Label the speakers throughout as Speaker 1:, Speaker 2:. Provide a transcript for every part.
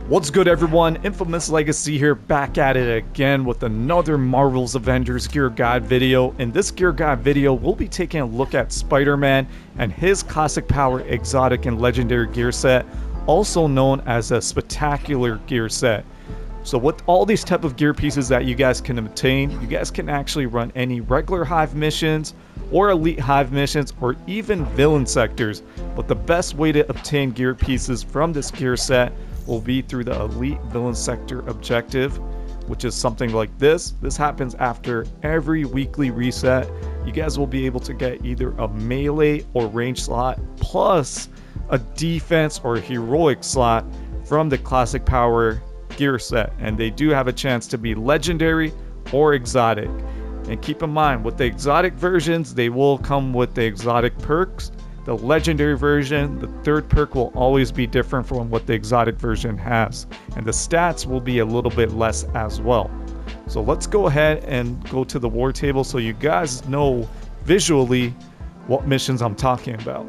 Speaker 1: What's good, everyone? Infamous Legacy here, back at it again with another Marvel's Avengers gear guide video. In this gear guide video, we'll be taking a look at Spider-Man and his classic power, exotic, and legendary gear set, also known as a spectacular gear set. So with all these type of gear pieces that you guys can obtain, you guys can actually run any regular Hive missions or elite Hive missions or even villain sectors. But the best way to obtain gear pieces from this gear set will be through the elite villain sector objective, which is something like this. This happens after every weekly reset. You guys will be able to get either a melee or range slot plus a defense or heroic slot from the classic power gear set, and they do have a chance to be legendary or exotic. And keep in mind, with the exotic versions, they will come with the exotic perks. The legendary version, the third perk, will always be different from what the exotic version has, and the stats will be a little bit less as well. So let's go ahead and go to the war table so you guys know visually what missions I'm talking about.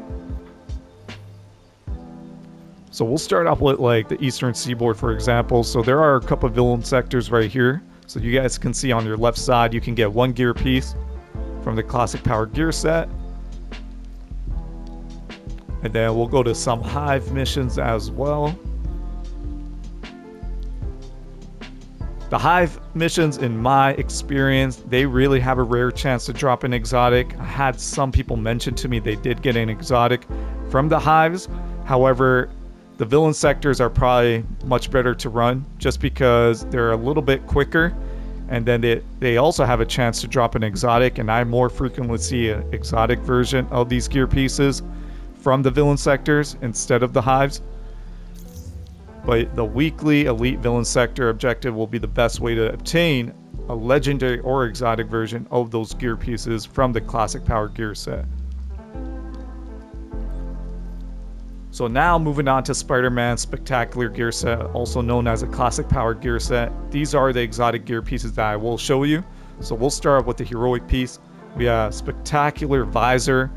Speaker 1: So we'll start off with like the Eastern Seaboard, for example. So there are a couple of villain sectors right here. So you guys can see on your left side, you can get one gear piece from the classic power gear set. And then we'll go to some Hive missions as well. The Hive missions, in my experience, they really have a rare chance to drop an exotic. I had some people mention to me they did get an exotic from the Hives. However, the villain sectors are probably much better to run just because they're a little bit quicker. And then they also have a chance to drop an exotic, and I more frequently see an exotic version of these gear pieces from the villain sectors instead of the Hives. But the weekly elite villain sector objective will be the best way to obtain a legendary or exotic version of those gear pieces from the classic power gear set. So now moving on to Spider-Man's spectacular gear set, also known as a classic power gear set. These are the exotic gear pieces that I will show you. So we'll start with the heroic piece. We have spectacular visor.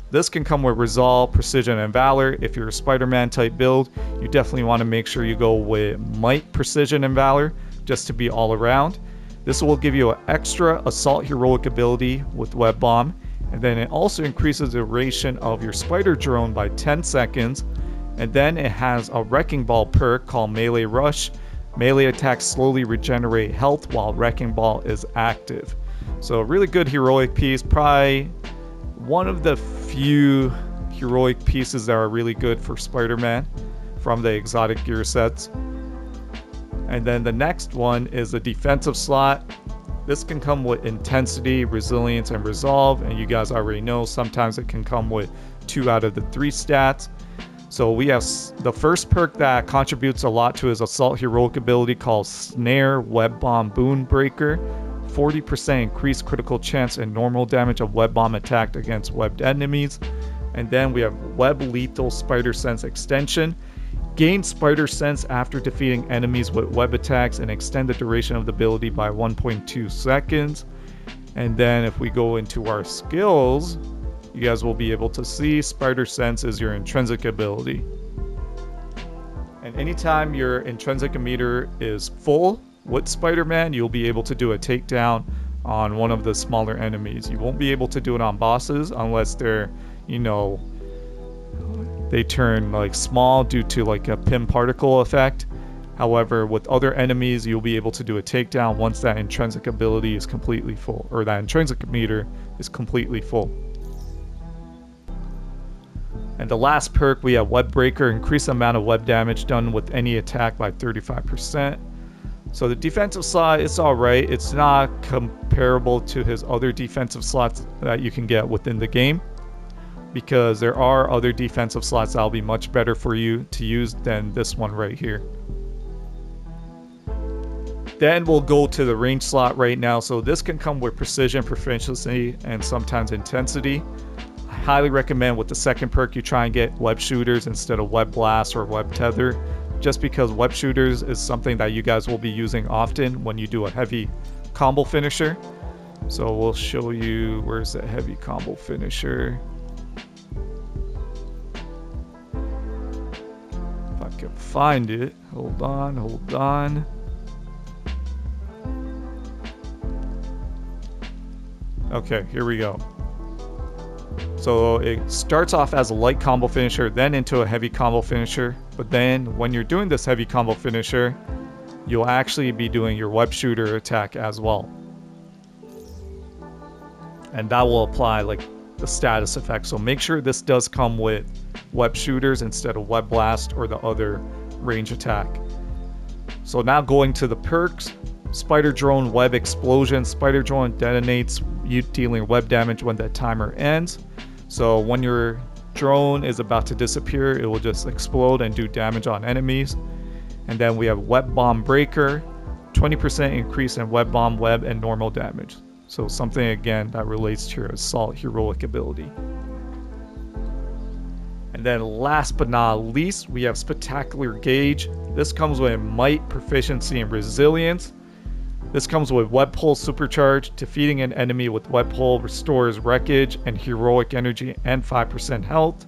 Speaker 1: This can come with Resolve, Precision, and Valor. If you're a Spider-Man type build, you definitely want to make sure you go with Might, Precision, and Valor just to be all around. This will give you an extra Assault Heroic ability with Web Bomb, and then it also increases the duration of your Spider Drone by 10 seconds. And then it has a Wrecking Ball perk called Melee Rush. Melee attacks slowly regenerate health while Wrecking Ball is active. So a really good heroic piece, probably one of the few heroic pieces that are really good for Spider-Man from the exotic gear sets. And then the next one is a defensive slot. This can come with Intensity, Resilience, and Resolve, and you guys already know sometimes it can come with 2 out of the 3 stats. So we have the first perk that contributes a lot to his Assault Heroic ability called Snare Web Bomb Boon Breaker. 40% increased critical chance and normal damage of web bomb attacked against webbed enemies. And then we have Web Lethal Spider Sense Extension. Gain Spider Sense after defeating enemies with web attacks and extend the duration of the ability by 1.2 seconds. And then if we go into our skills, you guys will be able to see Spider Sense is your intrinsic ability. And anytime your intrinsic meter is full with Spider-Man, you'll be able to do a takedown on one of the smaller enemies. You won't be able to do it on bosses unless they're, you know, they turn like small due to like a Pym particle effect. However, with other enemies, you'll be able to do a takedown once that intrinsic ability is completely full, or that intrinsic meter is completely full. And the last perk, we have Web Breaker, increase the amount of web damage done with any attack by 35%. So the defensive slot, it's alright. It's not comparable to his other defensive slots that you can get within the game, because there are other defensive slots that'll be much better for you to use than this one right here. Then we'll go to the range slot right now. So this can come with Precision, Proficiency, and sometimes Intensity. I highly recommend with the second perk you try and get Web Shooters instead of Web Blast or Web Tether, just because Web Shooters is something that you guys will be using often when you do a heavy combo finisher. So we'll show you, where's that heavy combo finisher? If I can find it. Hold on, hold on. Okay, here we go. So it starts off as a light combo finisher, then into a heavy combo finisher. But then when you're doing this heavy combo finisher, you'll actually be doing your web shooter attack as well. And that will apply like the status effect. So make sure this does come with web shooters instead of web blast or the other range attack. So now going to the perks. Spider drone web explosion. Spider drone detonates, you dealing web damage when that timer ends. So when your drone is about to disappear, it will just explode and do damage on enemies. And then we have web bomb breaker, 20% increase in web bomb, web, and normal damage. So something again that relates to your assault heroic ability. And then last but not least, we have spectacular gauge. This comes with might, proficiency, and resilience. This comes with web pull supercharge. Defeating an enemy with web pull restores wreckage and heroic energy and 5% health.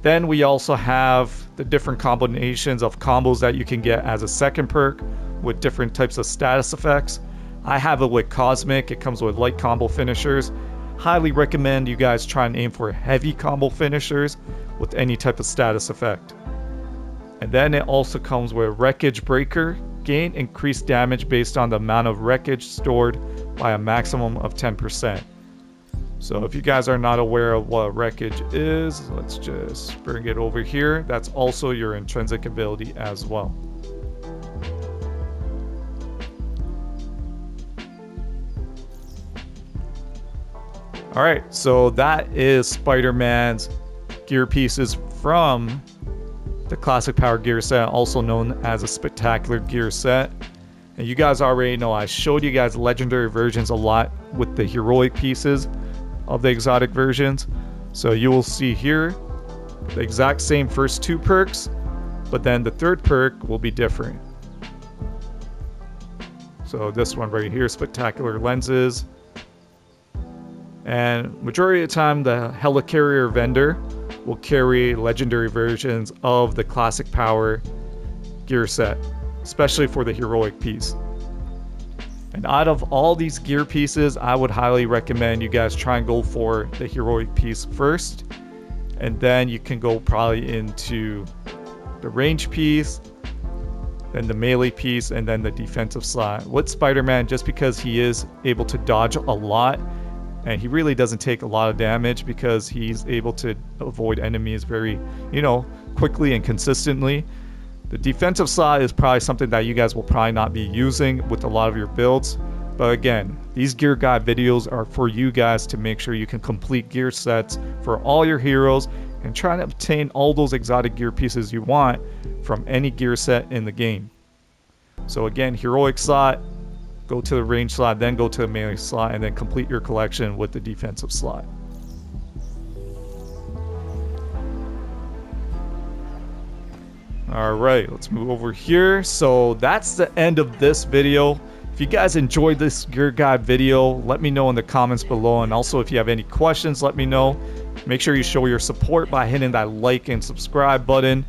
Speaker 1: Then we also have the different combinations of combos that you can get as a second perk with different types of status effects. I have it with Cosmic. It comes with light combo finishers. Highly recommend you guys try and aim for heavy combo finishers with any type of status effect. And then it also comes with Wreckage Breaker. Gain increased damage based on the amount of wreckage stored by a maximum of 10%. So if you guys are not aware of what wreckage is, let's just bring it over here. That's also your intrinsic ability as well. Alright, so that is Spider-Man's gear pieces from the Classic Power Gear Set, also known as a Spectacular Gear Set. And you guys already know I showed you guys legendary versions a lot with the heroic pieces of the exotic versions. So you will see here the exact same first two perks, but then the third perk will be different. So this one right here, Spectacular Lenses. And majority of the time the Helicarrier vendor will carry legendary versions of the Classic Power Gear Set, especially for the heroic piece. And out of all these gear pieces, I would highly recommend you guys try and go for the heroic piece first, and then you can go probably into the range piece, then the melee piece, and then the defensive slot. With Spider-Man, just because he is able to dodge a lot, and he really doesn't take a lot of damage because he's able to avoid enemies very, quickly and consistently. The defensive slot is probably something that you guys will probably not be using with a lot of your builds. But again, these gear guide videos are for you guys to make sure you can complete gear sets for all your heroes and try to obtain all those exotic gear pieces you want from any gear set in the game. So again, heroic slot, go to the range slot, then go to the melee slot, and then complete your collection with the defensive slot. Alright, let's move over here. So that's the end of this video. If you guys enjoyed this gear guide video, let me know in the comments below. And also if you have any questions, let me know. Make sure you show your support by hitting that like and subscribe button.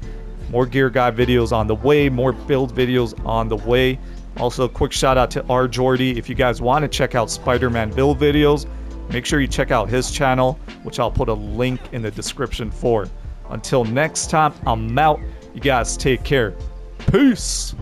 Speaker 1: More gear guide videos on the way, more build videos on the way. Also, a quick shout out to RJordie. If you guys want to check out Spider-Man build videos, make sure you check out his channel, which I'll put a link in the description for. Until next time, I'm out. You guys take care. Peace.